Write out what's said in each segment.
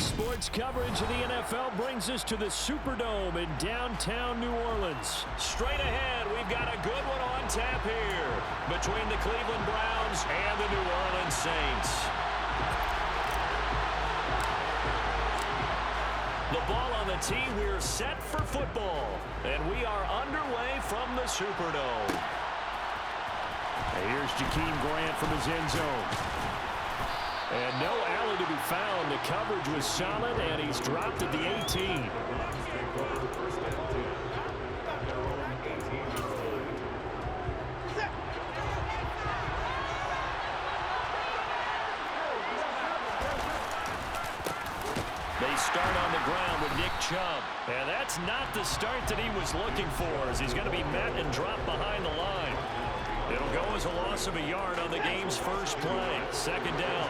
Sports coverage of the NFL brings us to the Superdome in downtown New Orleans. Straight ahead, we've got a good one on tap here between the Cleveland Browns and the New Orleans Saints. The ball on the tee, we're set for football, and we are underway from the Superdome. And here's Jakeem Grant from his end zone. And no alley to be found. The coverage was solid, and he's dropped at the 18. They start on the ground with Nick Chubb. And that's not the start that he was looking for, as he's going to be met and dropped behind the line. It'll go as a loss of a yard on the game's first play. Second down.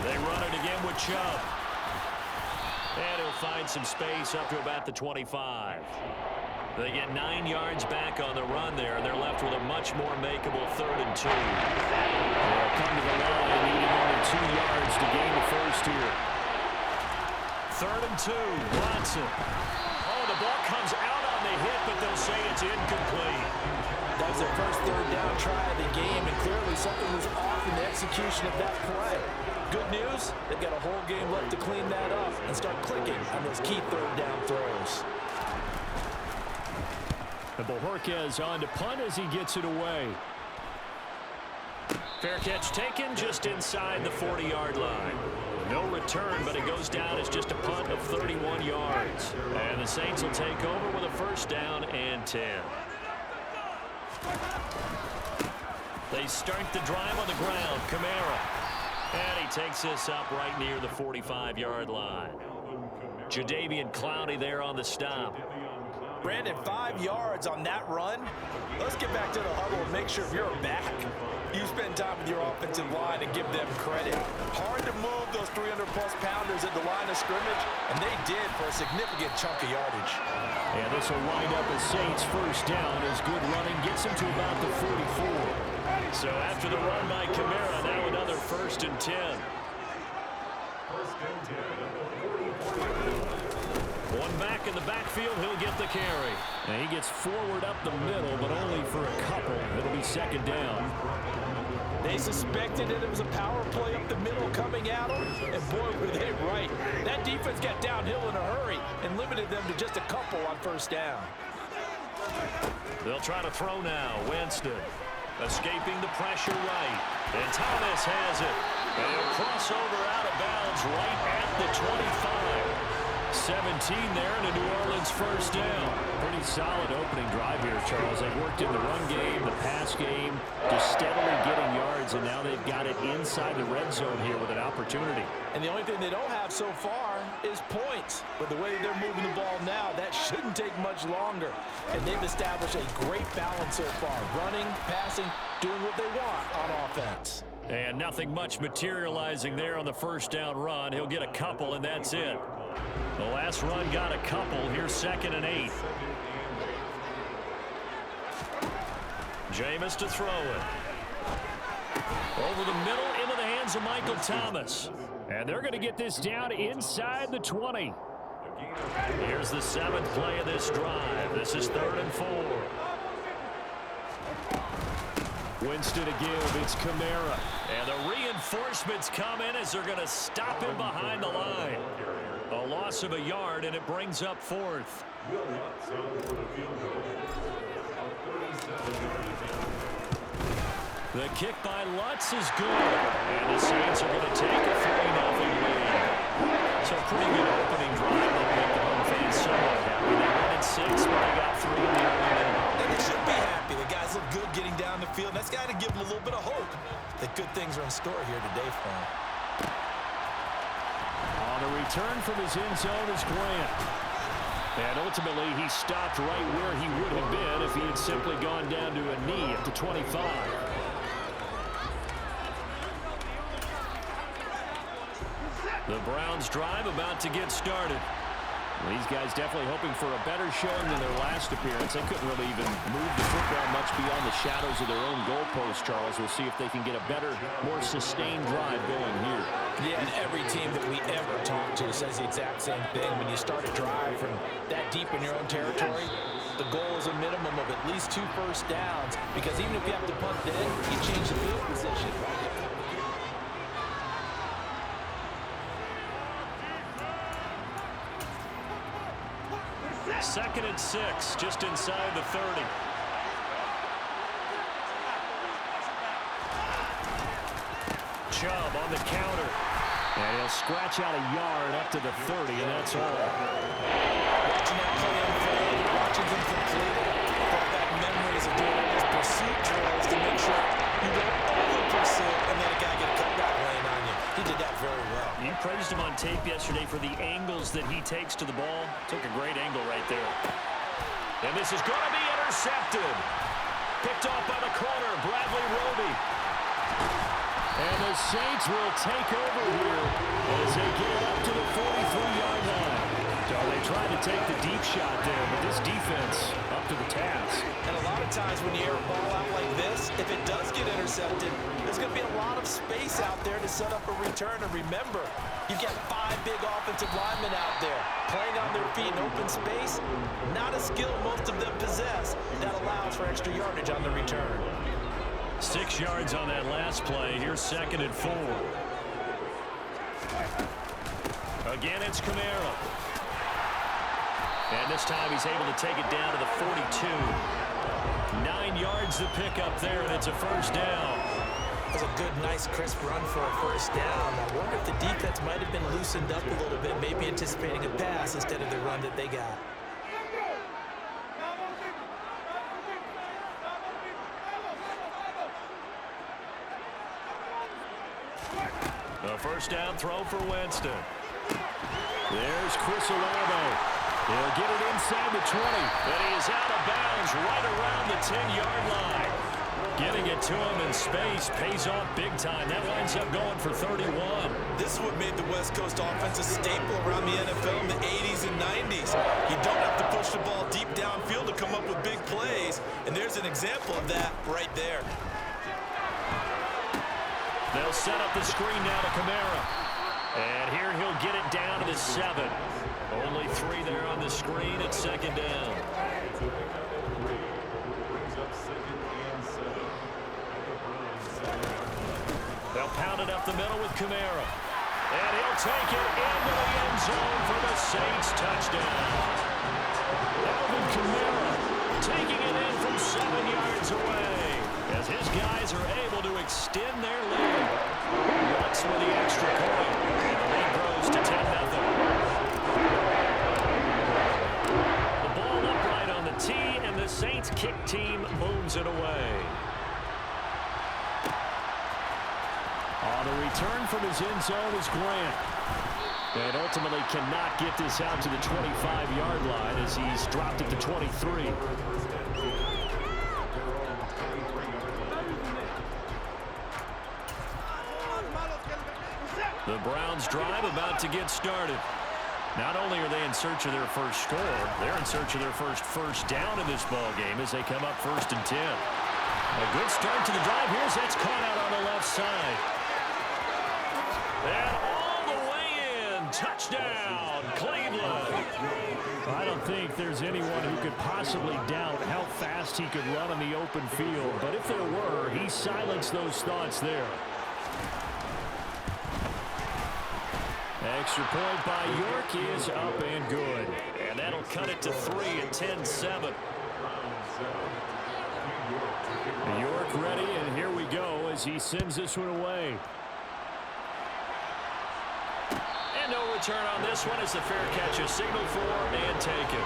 They run it again with Chubb. And he'll find some space up to about the 25. They get 9 yards back on the run there, and they're left with a much more makeable 3rd and 2. They'll come to the line, needing only 2 yards to gain the first here. 3rd and 2, Watson. Oh, the ball comes out on the hit, but they'll say it's incomplete. That was their first 3rd down try of the game, and clearly something was off in the execution of that play. Good news, they've got a whole game left to clean that up and start clicking on those key 3rd down throws. And Bojorquez on to punt as he gets it away. Fair catch taken just inside the 40-yard line. No return, but it goes down as just a punt of 31 yards. And the Saints will take over with a first down and 10. They start the drive on the ground. Kamara. And he takes this up right near the 45-yard line. Jadeveon Clowney there on the stop. Brandon, 5 yards on that run. Let's get back to the huddle and make sure you're back. You spend time with your offensive line and give them credit. Hard to move those 300-plus pounders at the line of scrimmage, and they did for a significant chunk of yardage. And this will wind up as Saints first down as good running gets him to about the 44. So after the run by Kamara, now another 1st and 10. One back in the backfield, he'll get the carry. And he gets forward up the middle, but only for a couple. It'll be second down. They suspected that it was a power play up the middle coming at them, and boy, were they right. That defense got downhill in a hurry and limited them to just a couple on first down. They'll try to throw now. Winston escaping the pressure right. And Thomas has it. And he'll cross over out of bounds right at the 25. 17 there and a New Orleans first down. Pretty solid opening drive here, Charles. They've worked in the run game, the pass game, just steadily getting yards, and now they've got it inside the red zone here with an opportunity. And the only thing they don't have so far is points. But the way they're moving the ball now, that shouldn't take much longer. And they've established a great balance so far. Running, passing, doing what they want on offense. And nothing much materializing there on the first down run. He'll get a couple, and that's it. The last run got a couple. Here's 2nd and 8. Jameis to throw it. Over the middle into the hands of Michael Thomas. And they're going to get this down inside the 20. Here's the 7th play of this drive. This is 3rd and 4. Winston to give. It's Kamara. And the reinforcements come in as they're going to stop him behind the line. A loss of a yard, and it brings up 4th. The kick by Lutz is good. And the Saints are going to take a 3-0 lead. So pretty good opening drive that make the home fans somewhat happy. They won at 6, but they got 3 in the early minute. And they should be happy. The guys look good getting down the field. That's got to give them a little bit of hope that good things are in store here today for them. On the return from his end zone is Grant. And ultimately, he stopped right where he would have been if he had simply gone down to a knee at the 25. The Browns drive about to get started. These guys definitely hoping for a better showing than their last appearance. They couldn't really even move the football much beyond the shadows of their own goalpost, Charles. We'll see if they can get a better, more sustained drive going here. Yeah, and every team that we ever talk to says the exact same thing. When you start a drive from that deep in your own territory, the goal is a minimum of at least 2 first downs, because even if you have to punt then, you change the field position. Second and 6, just inside the 30. Chubb on the counter. And he'll scratch out a yard up to the 30, and that's all. Watching that play unfold, watching them complete it, brought back memories of doing those pursuit drills to make sure you don't over-pursue and let a guy get a cutback lane on you. He did that very well. You praised him on tape yesterday for the angles that he takes to the ball. Took a great angle right there. And this is going to be intercepted. Picked off by the corner, Bradley Roby. And the Saints will take over here as they get up to the 43-yard line. So they tried to take the deep shot there, but this defense up to the task. And a lot of times when you air a ball out like this, if it does get intercepted, there's going to be a lot of space out there to set up a return. And remember, you've got 5 big offensive linemen out there playing on their feet in open space. Not a skill most of them possess that allows for extra yardage on the return. 6 yards on that last play. Here's 2nd and 4. Again, it's Kamara. And this time he's able to take it down to the 42. 9 yards to pick up there, and it's a first down. That was a good, nice, crisp run for a first down. I wonder if the defense might have been loosened up a little bit, maybe anticipating a pass instead of the run that they got. A first down throw for Winston. There's Chris Olave. He'll get it inside the 20. And he is out of bounds right around the 10-yard line. Getting it to him in space pays off big time. That winds up going for 31. This is what made the West Coast offense a staple around the NFL in the 80s and 90s. You don't have to push the ball deep downfield to come up with big plays, and there's an example of that right there. They'll set up the screen now to Kamara. And here he'll get it down to the 7. Only 3 there on the screen at 2nd down. They'll pound it up the middle with Kamara. And he'll take it into the end zone for the Saints touchdown. Alvin Kamara taking it in from 7 yards away as his guys are able to extend their lead. Once with the extra point, and the lead grows to 10-0. The ball upright on the tee, and the Saints kick team moves it away. On the return from his end zone is Grant. And ultimately cannot get this out to the 25-yard line as he's dropped it to 23. The Browns drive about to get started. Not only are they in search of their first score, they're in search of their first down in this ball game as they come up 1st and 10. A good start to the drive. Here's that's caught out on the left side. And all the way in. Touchdown, Cleveland. I don't think there's anyone who could possibly doubt how fast he could run on the open field. But if there were, he silenced those thoughts there. Extra point by York is up and good. And that'll cut it to 3 at 10-7. York ready, and here we go as he sends this one away. And no return on this one as the fair catch is signaled for and taken.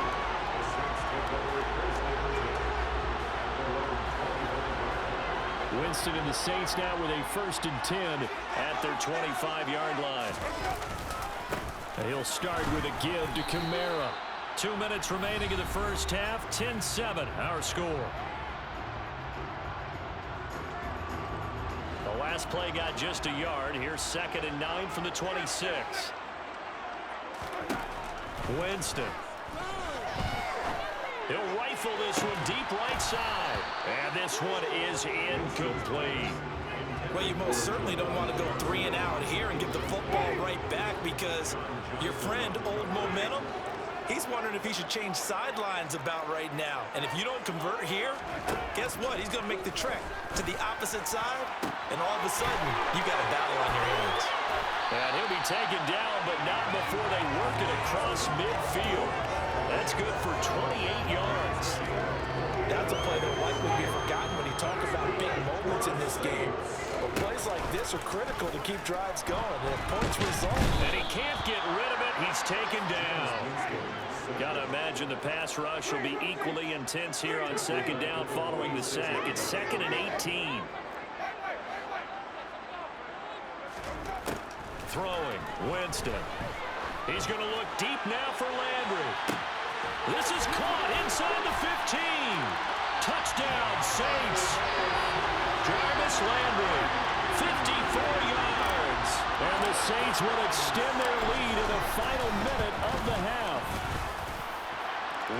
Winston and the Saints now with a 1st and 10 at their 25-yard line. He'll start with a give to Kamara. 2 minutes remaining in the first half. 10-7 our score. The last play got just a yard. Here's 2nd and 9 from the 26. Winston. He'll rifle this one deep right side. And this one is incomplete. Well, you most certainly don't want to go 3 and out here and get the football right back, because your friend, Old Momentum, he's wondering if he should change sidelines about right now. And if you don't convert here, guess what? He's going to make the trek to the opposite side, and all of a sudden, you got a battle on your hands. And he'll be taken down, but not before they work it across midfield. That's good for 28 yards. That's a play that will likely be forgotten when you talk about big moments in this game. But plays like this are critical to keep drives going, and if points result. And he can't get rid of it. He's taken down. Got to imagine the pass rush will be equally intense here on second down following the sack. It's 2nd and 18. Throwing, Winston. He's going to look deep now for Landry. This is caught inside the 15. Touchdown, Saints. Jarvis Landry, 54 yards. And the Saints will extend their lead in the final minute of the half.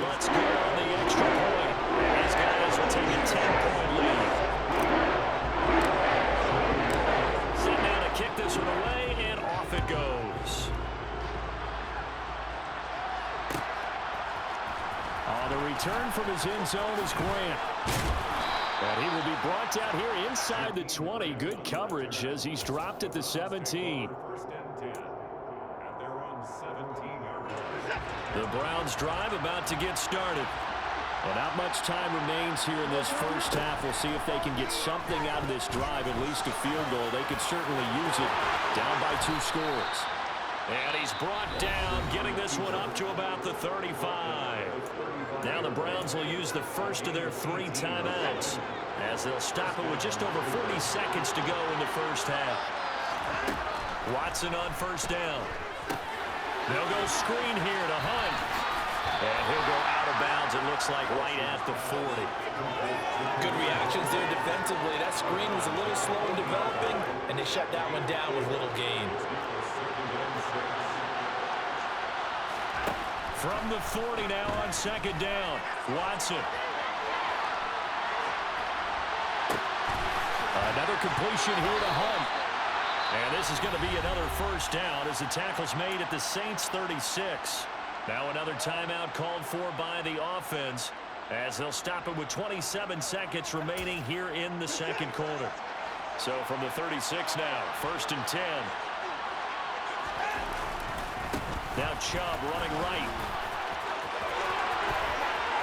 Let's go on the extra point. And these guys will take a 10-point lead. Set down to kick this one away, and off it goes. On the return from his end zone is Grant. And he will be brought down here inside the 20. Good coverage as he's dropped at the 17. The Browns drive about to get started. Well, not much time remains here in this first half. We'll see if they can get something out of this drive, at least a field goal. They could certainly use it, down by 2 scores. And he's brought down, getting this one up to about the 35. Now the Browns will use the first of their 3 timeouts, as they'll stop it with just over 40 seconds to go in the first half. Watson on first down. They'll go screen here to Hunt. And he'll go out of bounds, it looks like, right at the 40. Good reactions there defensively. That screen was a little slow in developing, and they shut that one down with little gain. From the 40 now on second down, Watson. Another completion here to Hunt. And this is going to be another first down as the tackle's made at the Saints 36. Now another timeout called for by the offense, as they'll stop it with 27 seconds remaining here in the second quarter. So from the 36 now, 1st and 10. Now Chubb running right.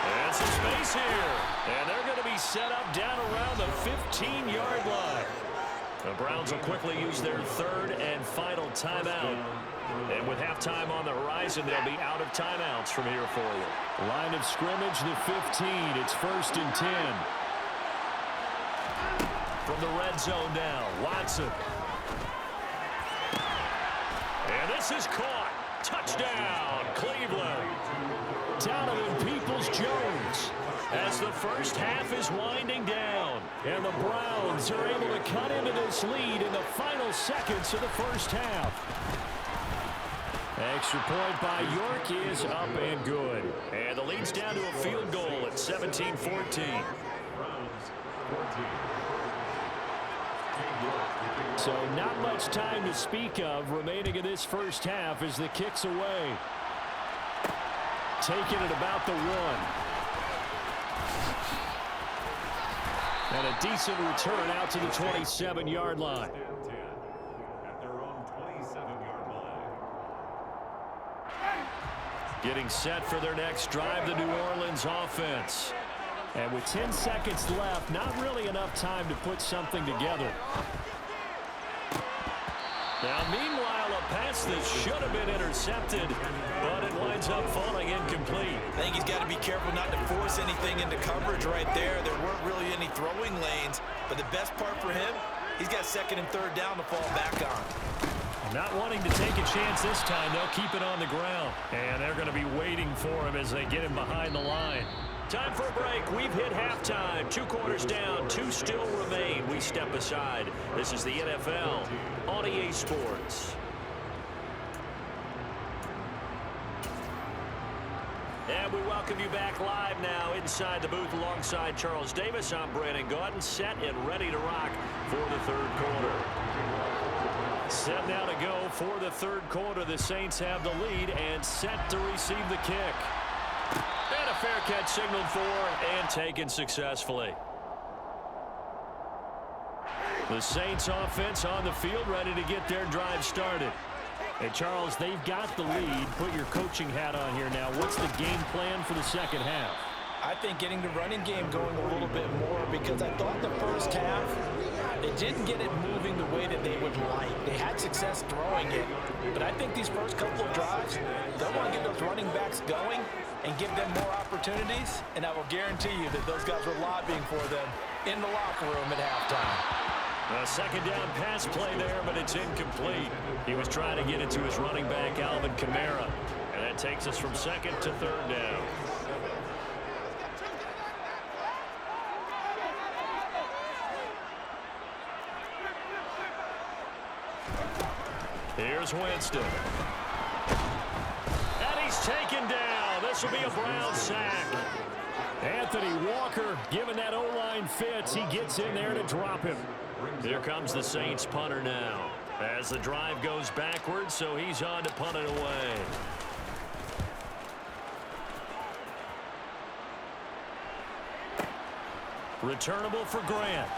And some space here. And they're going to be set up down around the 15-yard line. The Browns will quickly use their 3rd and final timeout. And with halftime on the horizon, they'll be out of timeouts from here for you. Line of scrimmage, the 15. It's 1st and 10. From the red zone now, Watson. And this is caught. Touchdown, Cleveland. Donovan Peoples-Jones, as the first half is winding down. And the Browns are able to cut into this lead in the final seconds of the first half. Extra point by York is up and good. And the lead's down to a field goal at 17-14. So not much time to speak of remaining in this first half as the kick's away. Taking it about the 1. And a decent return out to the 27-yard line. Getting set for their next drive, the New Orleans offense. And with 10 seconds left, not really enough time to put something together. Now, meanwhile, a pass that should have been intercepted, but it winds up falling incomplete. I think he's got to be careful not to force anything into coverage right there. There weren't really any throwing lanes, but the best part for him, he's got 2nd and 3rd down to fall back on. Not wanting to take a chance this time, they'll keep it on the ground. And they're going to be waiting for him as they get him behind the line. Time for a break. We've hit halftime. 2 quarters down. 2 still remain. We step aside. This is the NFL on EA Sports. welcome you back live now inside the booth alongside Charles Davis. I'm Brandon Gaudin, set and ready to rock for the third quarter. Set now to go for the third quarter. The Saints have the lead and set to receive the kick. And a fair catch signaled for and taken successfully. The Saints offense on the field, ready to get their drive started. Hey, Charles, they've got the lead. Put your coaching hat on here now. What's the game plan for the second half? I think getting the running game going a little bit more, because I thought the first half, they didn't get it moving the way that they would like. They had success throwing it, but I think these first couple of drives, they'll want to get those running backs going and give them more opportunities, and I will guarantee you that those guys were lobbying for them in the locker room at halftime. A second down pass play there, but it's incomplete. He was trying to get it to his running back, Alvin Kamara. And that takes us from second to third down. Here's Winston. And he's taken down. This will be a Brown sack. Anthony Walker giving that O-line fits. He gets in there to drop him. Here comes the Saints punter now. As the drive goes backwards, so he's on to punt it away. Returnable for Grant.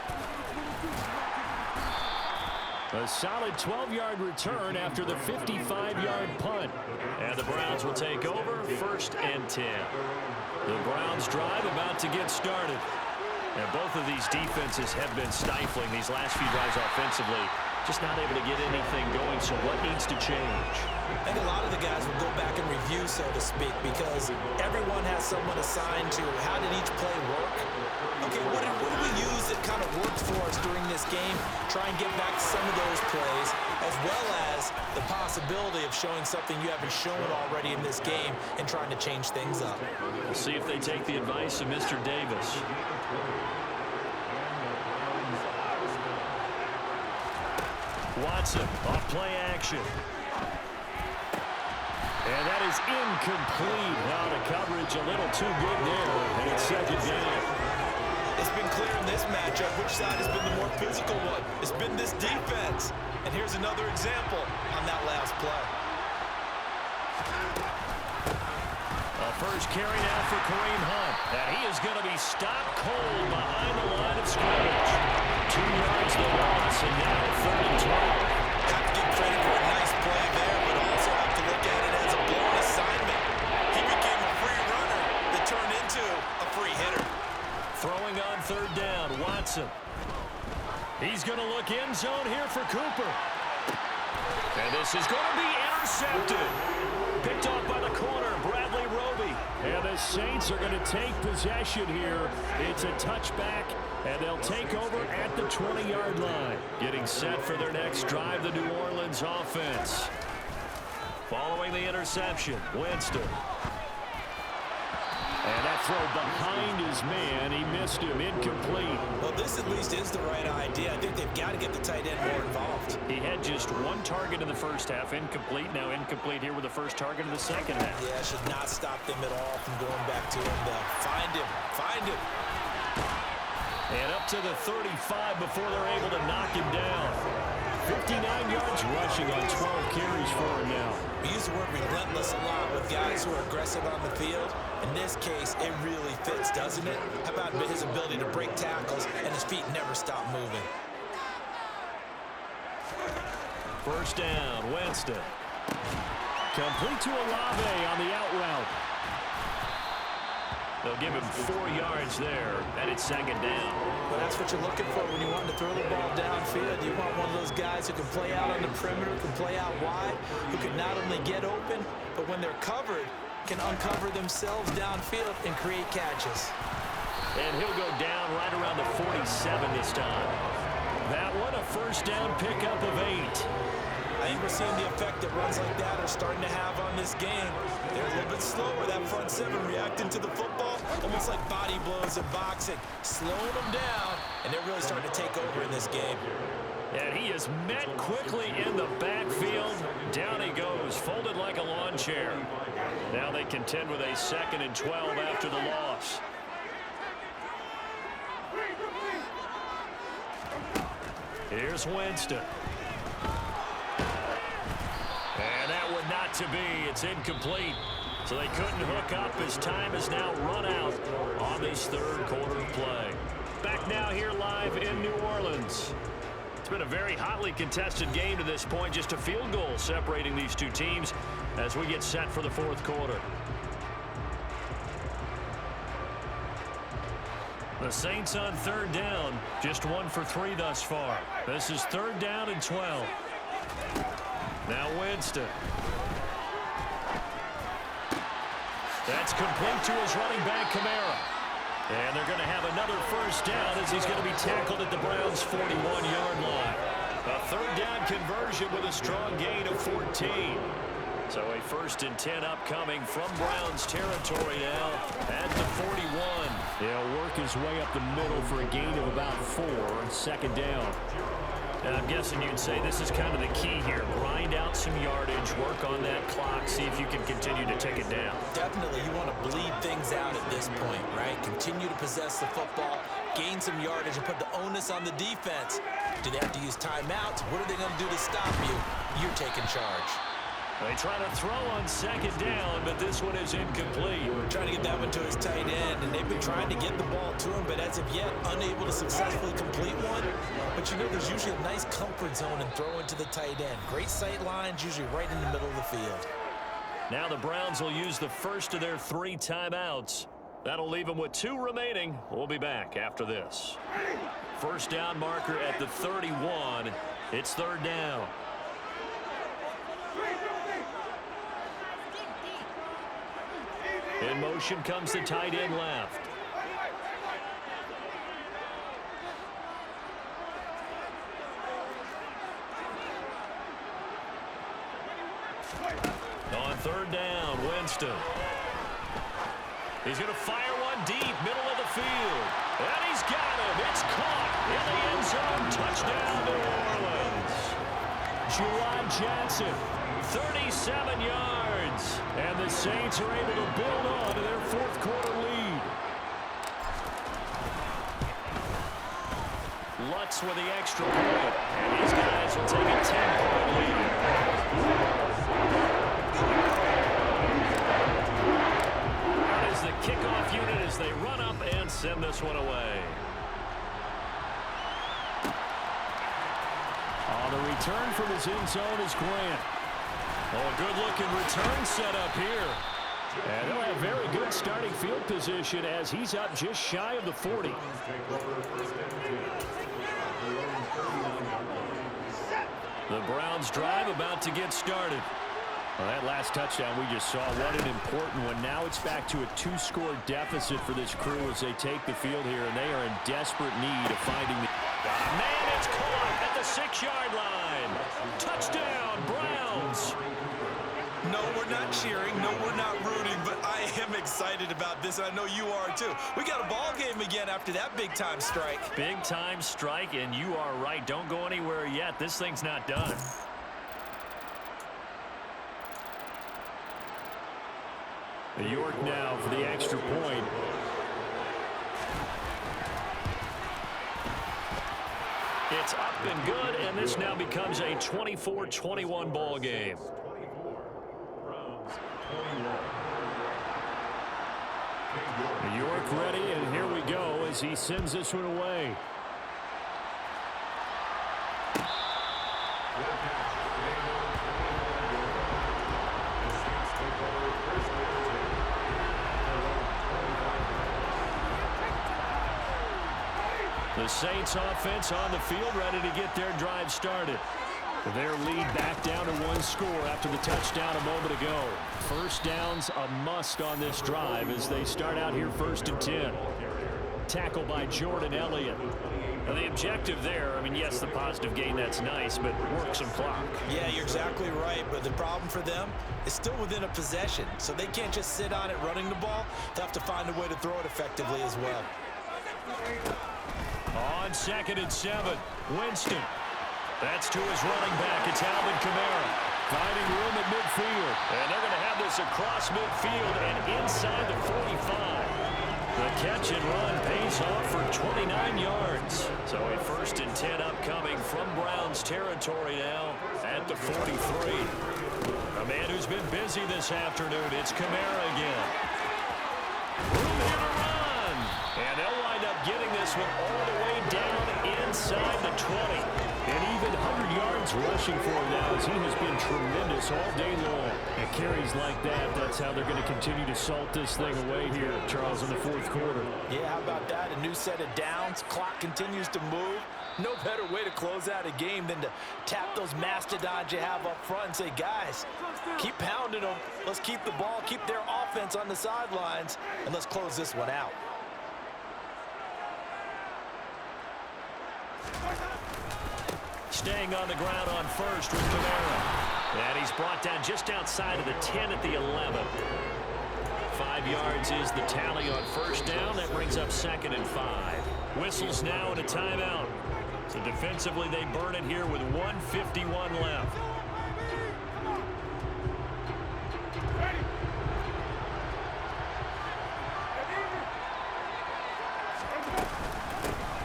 A solid 12-yard return after the 55-yard punt. And the Browns will take over, 1st and 10. The Browns drive about to get started. And both of these defenses have been stifling these last few drives offensively. Just not able to get anything going, so what needs to change? I think a lot of the guys will go back and review, so to speak, because everyone has someone assigned to how did each play work. Okay, what did we use that kind of worked for us during this game? Try and get back to some of those plays, as well as the possibility of showing something you haven't shown already in this game and trying to change things up. We'll see if they take the advice of Mr. Davis. Watson off play action. And that is incomplete. Out of coverage, a little too good there. And it's second down. It's been clear in this matchup which side has been the more physical one. It's been this defense. And here's another example on that last play. A first carry now for Kareem Hunt. And he is going to be stopped cold behind the line of scrimmage. 2 yards the loss, and now 3rd and 12. Have to give credit for a nice play there, but also have to look at it as a blown assignment. He became a free runner that turned into a free hitter. Throwing on 3rd down, Watson. He's going to look end zone here for Cooper. And this is going to be intercepted. Picked off by the corner, Bradley Roby. And the Saints are going to take possession here. It's a touchback, and they'll take over at the 20-yard line. Getting set for their next drive, the New Orleans offense. Following the interception, Winston. And that throw behind his man. He missed him. Incomplete. Well, this at least is the right idea. I think they've got to get the tight end more involved. He had just 1 target in the first half. Incomplete. Now incomplete here with the first target in the second half. Yeah, should not stop them at all from going back to him, though. Find him. Find him. And up to the 35 before they're able to knock him down. 59 yards rushing on 12 carries for him now. We use the word relentless a lot with guys who are aggressive on the field. In this case, it really fits, doesn't it? How about his ability to break tackles and his feet never stop moving? First down, Winston. Complete to Olave on the out route. They'll give him 4 yards there, and it's 2nd down. Well, that's what you're looking for when you want to throw the ball downfield. You want one of those guys who can play out on the perimeter, can play out wide, who can not only get open, but when they're covered, can uncover themselves downfield and create catches. And he'll go down right around the 47 this time. That one, a first down pickup of 8. I think we're seeing the effect that runs like that are starting to have on this game. They're a little bit slower, that front 7 reacting to the football, almost like body blows in boxing, slowing them down, and they're really starting to take over in this game. And he is met quickly in the backfield. Down he goes, folded like a lawn chair. Now they contend with a 2nd and 12 after the loss. Here's Winston. And that would not to be. It's incomplete. So they couldn't hook up as time is now run out on this 3rd quarter of play. Back now here live in New Orleans. It's been a very hotly contested game to this point. Just a field goal separating these two teams as we get set for the 4th quarter. The Saints on 3rd down, just 1 for 3 thus far. This is 3rd down and 12. Now Winston. That's complete to his running back, Kamara. And they're going to have another 1st down as he's going to be tackled at the Browns' 41-yard line. A 3rd down conversion with a strong gain of 14. So a 1st and 10 upcoming from Browns territory now at the 41. He'll work his way up the middle for a gain of about 4 on 2nd down. And I'm guessing you'd say this is kind of the key here. Grind out some yardage, work on that clock, see if you can continue to take it down. Definitely, you want to bleed things out at this point, right? Continue to possess the football, gain some yardage, and put the onus on the defense. Do they have to use timeouts? What are they going to do to stop you? You're taking charge. They try to throw on 2nd down, but this one is incomplete. Trying to get that one to his tight end, and they've been trying to get the ball to him, but as of yet, unable to successfully complete one. But you know, there's usually a nice comfort zone in throwing to the tight end. Great sight lines, usually right in the middle of the field. Now the Browns will use the first of their 3 timeouts. That'll leave them with 2 remaining. We'll be back after this. 1st down marker at the 31. It's 3rd down. In motion comes the tight end left. On 3rd down, Winston. He's going to fire one deep, middle of the field. And he's got him. It's caught in the end zone. Touchdown, New Orleans. Juwan Johnson, 37 yards. And the Saints are able to build on to their 4th quarter lead. Lutz with the extra point. And these guys will take a 10-point lead. That is the kickoff unit as they run up and send this one away. On the return from his end zone is Grant. Oh, a good-looking return set up here. And they'll have very good starting field position as he's up just shy of the 40. The Browns drive about to get started. Well, that last touchdown we just saw, what an important one. Now it's back to a 2-score deficit for this crew as they take the field here, and they are in desperate need of finding the... Man, it's caught at the 6-yard line. Touchdown, Browns. No, we're not cheering. No, we're not rooting, but I am excited about this, and I know you are too. We got a ball game again after that big-time strike. Big-time strike, and you are right. Don't go anywhere yet. This thing's not done. York now for the extra point. It's up and good, and this now becomes a 24-21 ball game. York ready, and here we go as he sends this one away. The Saints offense on the field ready to get their drive started. Their lead back down to 1 score after the touchdown a moment ago. 1st down's a must on this drive as they start out here 1st and 10. Tackle by Jordan Elliott. Now the objective there, I mean, yes, the positive gain, that's nice, but work some clock. Yeah, you're exactly right, but the problem for them is still within a possession, so they can't just sit on it running the ball. They have to find a way to throw it effectively as well. On 2nd and 7, Winston. That's to his running back. It's Alvin Kamara. Finding room at midfield. And they're going to have this across midfield and inside the 45. The catch and run pays off for 29 yards. So a 1st and 10 upcoming from Browns territory now at the 43. A man who's been busy this afternoon. It's Kamara again. Room here to run. And they'll wind up getting this one all the way down inside the 20. And even 100 yards rushing for him now, as he has been tremendous all day long. And carries like that, that's how they're going to continue to salt this thing away here, Charles, in the 4th quarter. Yeah, how about that? A new set of downs. Clock continues to move. No better way to close out a game than to tap those mastodons you have up front and say, guys, keep pounding them. Let's keep the ball, keep their offense on the sidelines, and let's close this one out. Staying on the ground on first with Kamara. And he's brought down just outside of the 10 at the 11. 5 yards is the tally on first down. That brings up 2nd and 5. Whistles now and a timeout. So defensively, they burn it here with 1:51 left.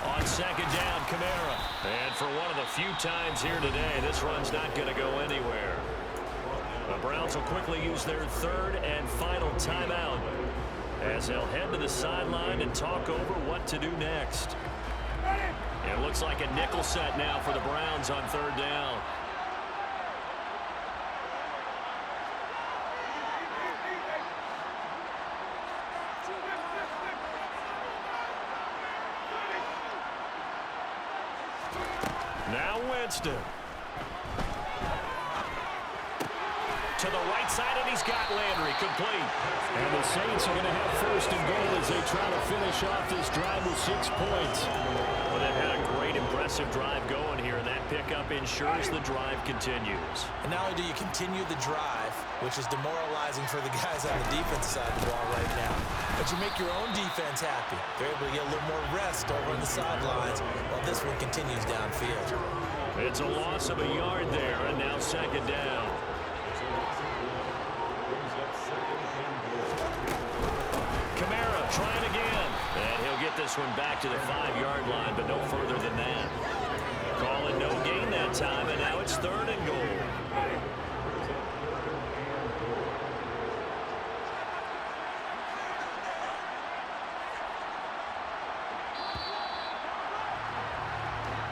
On 2nd down, Kamara. And for one of the few times here today, this run's not going to go anywhere. The Browns will quickly use their 3rd and final timeout as they'll head to the sideline and talk over what to do next. It looks like a nickel set now for the Browns on 3rd down. Now Winston. To the right side, and he's got Landry complete. And the Saints are going to have 1st and goal as they try to finish off this drive with 6 points. Well, they've had a great, impressive drive going here, and that pickup ensures the drive continues. And not only do you continue the drive, which is demoralizing for the guys on the defensive side of the ball right now, but you make your own defense happy. They're able to get a little more rest over on the sidelines while this one continues downfield. It's a loss of a yard there, and now 2nd down. Kamara trying again. And he'll get this one back to the 5-yard line, but no further than that. Calling no gain that time, and now it's 3rd and